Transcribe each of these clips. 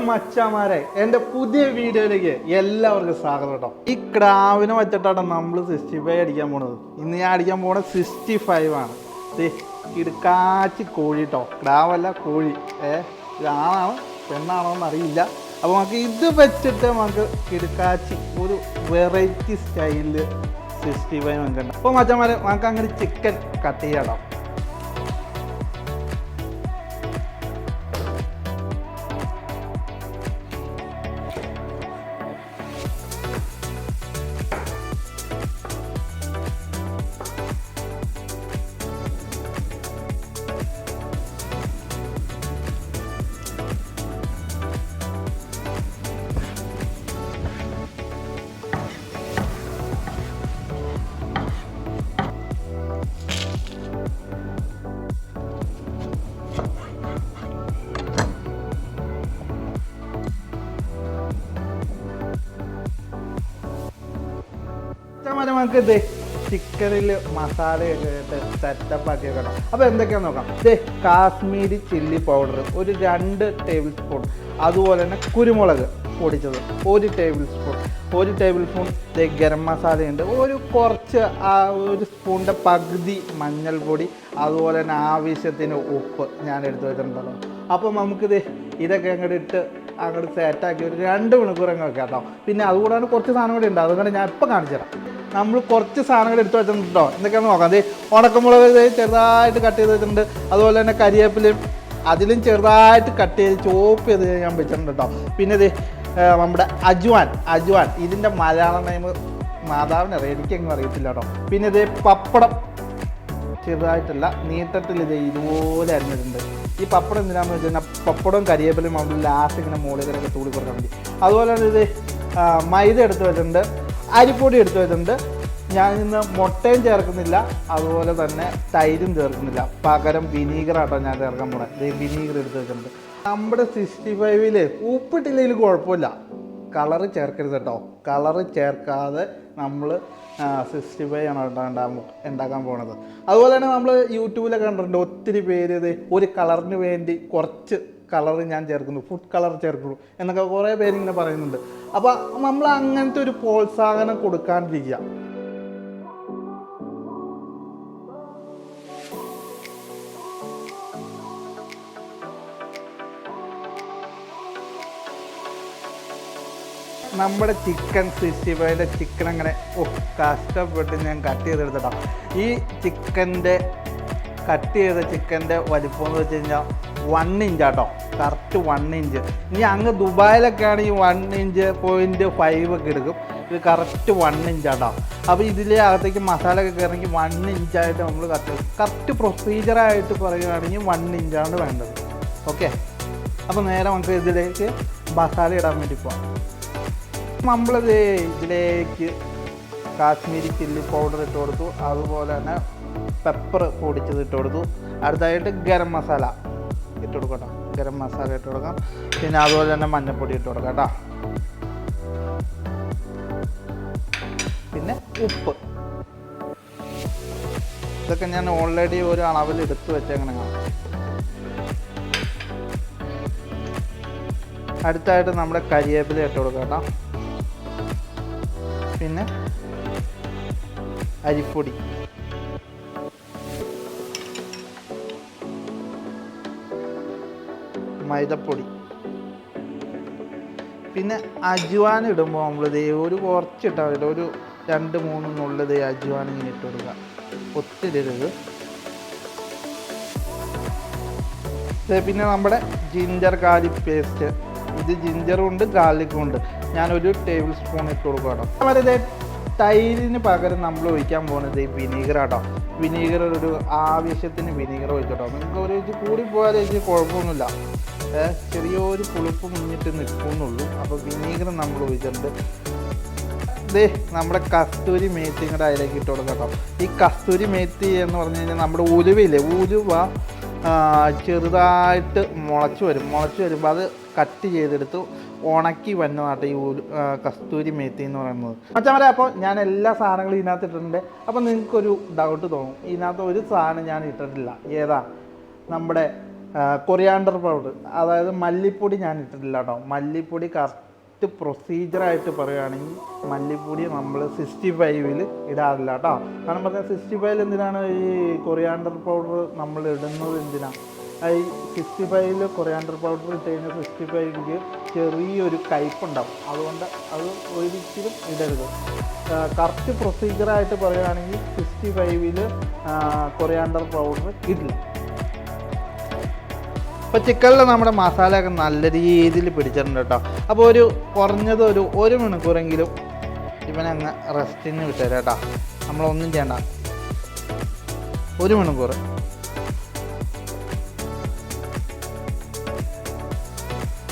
മച്ചാമാരെ എൻ്റെ പുതിയ വീഡിയോയിലേക്ക് എല്ലാവർക്കും സ്വാഗതം കേട്ടോ. ഈ ക്രാവിനെ വെച്ചിട്ടാണ് നമ്മൾ 65 അടിക്കാൻ പോണത്. ഇന്ന് ഞാൻ അടിക്കാൻ പോണത് 65 ആണ്. കിടക്കാച്ചി കോഴി കേട്ടോ, ക്രാവല്ല കോഴി. ഇതാണോ പെണ്ണാണോ എന്നറിയില്ല. അപ്പോൾ നമുക്ക് ഇത് വെച്ചിട്ട് നമുക്ക് കിടക്കാച്ചി ഒരു വെറൈറ്റി സ്റ്റൈലിൽ 65 നമുക്ക്. അപ്പോൾ മച്ചാമാരെ നമുക്ക് അങ്ങനെ ചിക്കൻ കട്ട് ചെയ്യാം കേട്ടോ. നമുക്ക് ഇത് ചിക്കനിൽ മസാലയൊക്കെ സെറ്റപ്പ് ആക്കി വെക്കണം. അപ്പോൾ എന്തൊക്കെയാണെന്ന് നോക്കാം. കാശ്മീരി ചില്ലി പൗഡർ ഒരു 2 ടേബിൾ സ്പൂൺ, അതുപോലെ തന്നെ കുരുമുളക് പൊടിച്ചത് 1 ടേബിൾ സ്പൂൺ ഗരം മസാലയുണ്ട്, കുറച്ച് ഒരു സ്പൂണിൻ്റെ പകുതി മഞ്ഞൾപ്പൊടി, അതുപോലെ തന്നെ ആവശ്യത്തിന് ഉപ്പ് ഞാൻ എടുത്ത് വെച്ചിട്ടുണ്ടല്ലോ. അപ്പോൾ നമുക്കിത് ഇതൊക്കെ അങ്ങോട്ട് സെറ്റാക്കി ഒരു 2 മണിക്കൂർ അങ്ങ് വെക്കാം കേട്ടോ. പിന്നെ അതുകൂടാണ് കുറച്ച് സാധനം കൂടി ഉണ്ട്, അതുകൊണ്ട് ഞാൻ ഇപ്പം കാണിച്ചു തരാം. നമ്മൾ കുറച്ച് സാധനങ്ങൾ എടുത്ത് വെച്ചിട്ടുണ്ട് കേട്ടോ. എന്തൊക്കെയാണെന്ന് നോക്കാം. ഉണക്കമുളക് ചെറുതായിട്ട് കട്ട് ചെയ്ത് വെച്ചിട്ടുണ്ട്, അതുപോലെ തന്നെ കരിവേപ്പിലയും അതിലും ചെറുതായിട്ട് കട്ട് ചെയ്ത് ചോപ്പ് ചെയ്ത് ഞാൻ വെച്ചിട്ടുണ്ട് കേട്ടോ. പിന്നെ നമ്മുടെ അജ്വാൻ ഇതിൻ്റെ മലയാളം നെയിം മാതാവിനറിയാം, എനിക്കങ്ങ് അറിയത്തില്ല കേട്ടോ. പിന്നെ പപ്പടം ചെറുതായിട്ടല്ല നീട്ടത്തിൽ ഇതുപോലെ അരിഞ്ഞിട്ടുണ്ട്. ഈ പപ്പടം എന്തിനാണെന്ന് വെച്ച് കഴിഞ്ഞാൽ പപ്പടവും കരിവേപ്പിലയും നമ്മൾ ലാസ്റ്റ് ഇങ്ങനെ മുകളിലൊക്കെ തൂളി കൊടുക്കാൻ വേണ്ടി. അതുപോലെ തന്നെ മൈദ എടുത്ത് വെച്ചിട്ടുണ്ട്, അരിപ്പൊടി എടുത്ത് വെച്ചിട്ടുണ്ട്. ഞാൻ ഇന്ന് മുട്ടയും ചേർക്കുന്നില്ല, അതുപോലെ തന്നെ തൈരും ചേർക്കുന്നില്ല, പകരം വിനീഗറാട്ടോ ഞാൻ ചേർക്കാൻ പോണത്. വിനീഗർ എടുത്ത് വെച്ചിട്ടുണ്ട്. നമ്മുടെ 65-ൽ ഉപ്പിട്ടില്ലെങ്കിൽ കുഴപ്പമില്ല, കളറ് ചേർക്കരുത് കേട്ടോ. കളറ് ചേർക്കാതെ നമ്മൾ 65 ആണ് ഉണ്ടാക്കാൻ പോണത്. അതുപോലെ തന്നെ നമ്മൾ യൂട്യൂബിലൊക്കെ കണ്ടിട്ടുണ്ട് ഒത്തിരി പേര് ഒരു കളറിന് വേണ്ടി കുറച്ച് കളർ ഞാൻ ചേർക്കുന്നു, ഫുഡ് കളർ ചേർക്കുന്നു എന്നൊക്കെ കുറേ പേരിങ്ങനെ പറയുന്നുണ്ട്. അപ്പോൾ നമ്മൾ അങ്ങനത്തെ ഒരു പ്രോത്സാഹനം കൊടുക്കാണ്ടിരിക്കുക. നമ്മുടെ ചിക്കൻ 65-ൻ്റെ ചിക്കൻ അങ്ങനെ കഷ്ടപ്പെട്ട് ഞാൻ കട്ട് ചെയ്തെടുത്തിട്ടോ. ഈ കട്ട് ചെയ്ത ചിക്കൻ്റെ വലിപ്പം എന്ന് വെച്ച് കഴിഞ്ഞാൽ 1 ഇഞ്ച് ആട്ടോ, കറക്റ്റ് 1 ഇഞ്ച്. ഇനി അങ്ങ് ദുബായിലൊക്കെ ആണെങ്കിൽ 1.5 ഒക്കെ എടുക്കും. ഇത് കറക്റ്റ് 1 ഇഞ്ച് ആട്ടോ. അപ്പോൾ ഇതിലെ അകത്തേക്ക് മസാല ഒക്കെ കയറണമെങ്കിൽ 1 ഇഞ്ചായിട്ട് നമ്മൾ കറക്റ്റ് പ്രൊസീജിയറായിട്ട് പറയുകയാണെങ്കിൽ 1 ഇഞ്ചാണ് വേണ്ടത്. ഓക്കെ, അപ്പോൾ നേരെ നമുക്ക് ഇതിലേക്ക് മസാല ഇടാൻ വേണ്ടി പോകാം. ഇതിലേക്ക് കാശ്മീരി ചില്ലി പൗഡർ ഇട്ട് കൊടുത്തു, അതുപോലെ തന്നെ പെപ്പർ പൊടിച്ചത് ഇട്ട് കൊടുത്തു. അടുത്തായിട്ട് ഗരം മസാല ഇട്ട് കൊടുക്കാം. ഗരം മസാല ഇട്ട് കൊടുക്കാം. പിന്നെ അതുപോലെ തന്നെ മഞ്ഞൾപ്പൊടി ഇട്ട് കൊടുക്കാം കേട്ടോ. പിന്നെ ഉപ്പ്, ഇതൊക്കെ ഞാൻ ഓൾറെഡി ഒരു അളവിൽ എടുത്ത് വെച്ചേങ്ങനെ കാണാം. അടുത്തായിട്ട് നമ്മുടെ കരിവേപ്പില ഇട്ട് കൊടുക്കാം കേട്ടോ. പിന്നെ അരിപ്പൊടി, മൈദപ്പൊടി, പിന്നെ അജ്വാൻ ഇടുമ്പോൾ നമ്മൾ കുറച്ച് ഇട്ടാൽ മതി, ഒരു 2-3 നുള്ളത് അജ്വാൻ ഇങ്ങനെ ഇട്ട് കൊടുക്കുക, ഒത്തിരി ഇടരുത്. പിന്നെ നമ്മുടെ ജിഞ്ചർ ഗാർലിക് പേസ്റ്റ്, ഇത് ജിഞ്ചറും ഉണ്ട് ഗാർലിക്കും ഉണ്ട്, ഞാനൊരു 1 ടേബിൾ സ്പൂൺ ഇട്ട് കൊടുക്കാം കേട്ടോ. വളരെ തൈരിന് പകരം നമ്മൾ ഒഴിക്കാൻ പോകുന്നത് വിനീഗർ ആട്ടോ. വിനീഗർ ഒരു ആവശ്യത്തിന് വിനീഗർ ഒഴിക്കട്ടോ. നിങ്ങൾക്ക് ഒരു കൂടി പോയാൽ കുഴപ്പമൊന്നുമില്ല, ചെറിയൊരു പുളിപ്പ് മുന്നിട്ട് നിൽക്കുന്നുള്ളൂ. അപ്പോൾ വിനീഗർ നമ്മൾ ഒഴിച്ചിട്ടുണ്ട്. നമ്മുടെ കസ്തൂരി മേത്തി കൂടെ അതിലേക്ക് ഇട്ട് കൊടുക്കാം കേട്ടോ. ഈ കസ്തൂരി മേത്തി എന്ന് പറഞ്ഞു കഴിഞ്ഞാൽ നമ്മുടെ ഉലുവ ചെറുതായിട്ട് മുളച്ച് വരുമ്പോൾ അത് കട്ട് ചെയ്തെടുത്ത് ഉണക്കി വന്നതാട്ടെ ഈ കസ്തൂരി മേത്തി എന്ന് പറയുന്നത്. മച്ചാമാരെ, അപ്പോൾ ഞാൻ എല്ലാ സാധനങ്ങളും ഇതിനകത്ത് ഇട്ടിട്ടുണ്ട്. അപ്പോൾ നിങ്ങൾക്കൊരു ഡൗട്ട് തോന്നും, ഇതിനകത്ത് ഒരു സാധനം ഞാൻ ഇട്ടിട്ടില്ല. ഏതാ? നമ്മുടെ കൊറിയാണ്ടർ പൗഡർ, അതായത് മല്ലിപ്പൊടി ഞാൻ ഇട്ടിട്ടില്ല കേട്ടോ. മല്ലിപ്പൊടി കറക്റ്റ് പ്രൊസീജിയറായിട്ട് പറയുകയാണെങ്കിൽ മല്ലിപ്പൊടി നമ്മൾ 65-ൽ ഇടാറില്ല കേട്ടോ. കാരണം പറഞ്ഞാൽ 65-ൽ എന്തിനാണ് ഈ കൊറിയാണ്ടർ പൗഡർ നമ്മൾ ഇടുന്നത്? എന്തിനാണ് ഈ 65-ൽ കൊറിയാണ്ടർ പൗഡർ ഇട്ട് കഴിഞ്ഞാൽ 65-ക്ക് ചെറിയൊരു കയ്പുണ്ടാവും. അതുകൊണ്ട് അത് ഒരിക്കലും ഇടരുത്. കറക്റ്റ് പ്രൊസീജിയറായിട്ട് പറയുകയാണെങ്കിൽ 65-ൽ കൊറിയാണ്ടർ പൗഡർ ഇടില്ല. ഇപ്പോൾ ചിക്കനിൽ നമ്മുടെ മസാലയൊക്കെ നല്ല രീതിയിൽ പിടിച്ചിട്ടുണ്ട് കേട്ടോ. അപ്പോൾ കുറഞ്ഞത് ഒരു മണിക്കൂറെങ്കിലും ഇവനെ അങ്ങ് റെസ്റ്റിന് വിട്ടുതരാം കേട്ടോ. നമ്മളൊന്നും ചെയ്യണ്ട, 1 മണിക്കൂർ.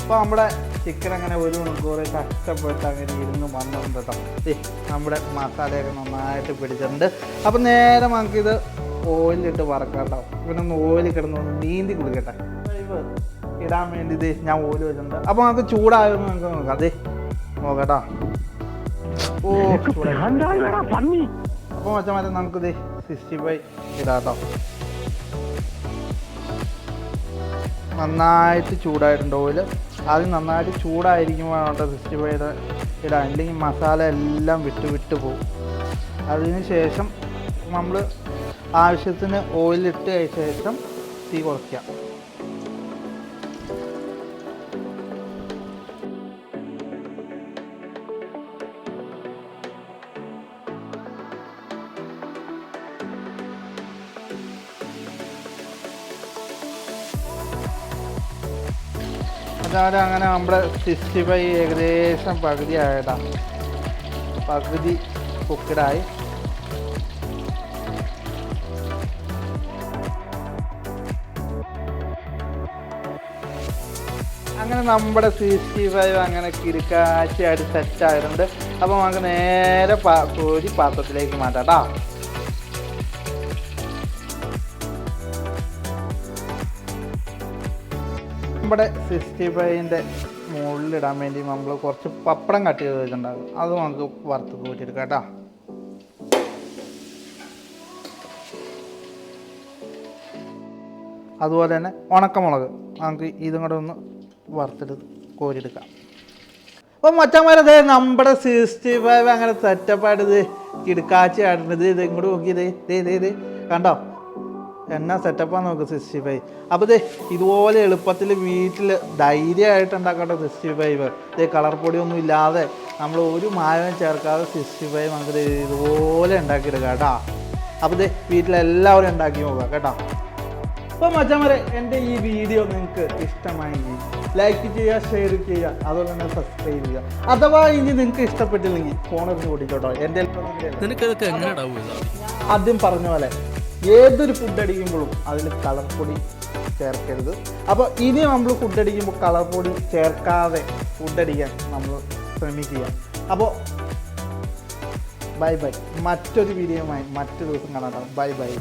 അപ്പോൾ നമ്മുടെ ചിക്കൻ അങ്ങനെ 1 മണിക്കൂർ കഷ്ടപ്പെട്ട് അങ്ങനെ ഇരുന്ന് വന്നിട്ടുണ്ട് കേട്ടോ. നമ്മുടെ മസാലയൊക്കെ നന്നായിട്ട് പിടിച്ചിട്ടുണ്ട്. അപ്പോൾ നേരെ നമുക്കിത് ഓയിലിട്ട് വറക്കാം കേട്ടോ. ഇവനൊന്ന് ഓയിൽ കിടന്നൊന്ന് നീന്തി കുടിക്കട്ടെ. ഇടാൻ വേണ്ടി ഞാൻ ഓയിൽ വെച്ചിട്ടുണ്ട്. അപ്പോൾ നമുക്ക് ചൂടായെന്ന് നമുക്ക് നോക്കാം. നോക്കട്ടോ. ഓ അപ്പോൾ മച്ചമാരെ നമുക്കിത് 65 ഇടാം കേട്ടോ. നന്നായിട്ട് ചൂടായിട്ടുണ്ട് ഓയിൽ. ആദ്യം നന്നായിട്ട് ചൂടായിരിക്കുമ്പോഴാണ് 65 ഇടാം, അല്ലെങ്കിൽ മസാല എല്ലാം വിട്ട് പോകും. അതിന് ശേഷം നമ്മൾ ആവശ്യത്തിന് ഓയിലിട്ട് ശേഷം തീ കുറയ്ക്കാം. അതായത് അങ്ങനെ നമ്മുടെ 65 ഏകദേശം പകുതി ആയതാ, പകുതി കുക്കഡായി. അങ്ങനെ നമ്മുടെ 65 അങ്ങനെ കിരുക്കാച്ചയായിട്ട് സെറ്റായിട്ടുണ്ട്. അപ്പോൾ നമുക്ക് നേരെ കോരി പാത്രത്തിലേക്ക് മാറ്റാം കേട്ടോ. നമ്മുടെ 65-ൻ്റെ മുകളിലിടാൻ വേണ്ടി നമ്മൾ കുറച്ച് പപ്പടം കട്ട് ചെയ്ത് വെച്ചിട്ടുണ്ടാകും. അത് നമുക്ക് വറുത്ത് കൂട്ടിയെടുക്കാം കേട്ടോ. അതുപോലെ തന്നെ ഉണക്കമുളക് നമുക്ക് ഇതും കൂടെ ഒന്ന് വറുത്തെടുത്ത് കോരിയെടുക്കാം. അപ്പോൾ മച്ചന്മാരത് നമ്മുടെ 65 അങ്ങനെ സെറ്റപ്പായിട്ട് കിടക്കാച്ചി ആടുന്നത്. ഇങ്ങോട്ട് നോക്കിയത് കണ്ടോ, എന്നാ സെറ്റപ്പാന്ന് നോക്ക് 65. അപ്പോൾ ഇതുപോലെ എളുപ്പത്തിൽ വീട്ടിൽ ധൈര്യമായിട്ട് ഉണ്ടാക്കേണ്ട 65. കളർ പൊടിയൊന്നും ഇല്ലാതെ നമ്മൾ ഒരു മായവും ചേർക്കാതെ 65 നമുക്ക് ഇതുപോലെ ഉണ്ടാക്കിയെടുക്കാം കേട്ടോ. അപ്പോൾ വീട്ടിലെല്ലാവരും ഉണ്ടാക്കി നോക്കാം കേട്ടോ. അപ്പോൾ മച്ചന്മാരെ, എൻ്റെ ഈ വീഡിയോ നിങ്ങൾക്ക് ഇഷ്ടമായെങ്കിൽ ലൈക്ക് ചെയ്യുക, ഷെയർ ചെയ്യുക, അതുപോലെ തന്നെ സബ്സ്ക്രൈബ് ചെയ്യുക. അഥവാ ഇനി നിങ്ങൾക്ക് ഇഷ്ടപ്പെട്ടില്ലെങ്കിൽ ഫോണെടുത്ത് കൂട്ടിക്കോട്ടോ. എൻ്റെ ആദ്യം പറഞ്ഞ പോലെ ഏതൊരു ഫുഡ് അടിക്കുമ്പോഴും അതിൽ കളർ പൊടി ചേർക്കരുത്. അപ്പോൾ ഇനി നമ്മൾ ഫുഡ് അടിക്കുമ്പോൾ കളർ പൊടി ചേർക്കാതെ ഫുഡ് അടിക്കാൻ നമ്മൾ ശ്രമിക്കുക. അപ്പോൾ ബൈ ബൈ. മറ്റൊരു വീഡിയോയുമായി മറ്റൊരു ദിവസം കാണാം. Bye bye.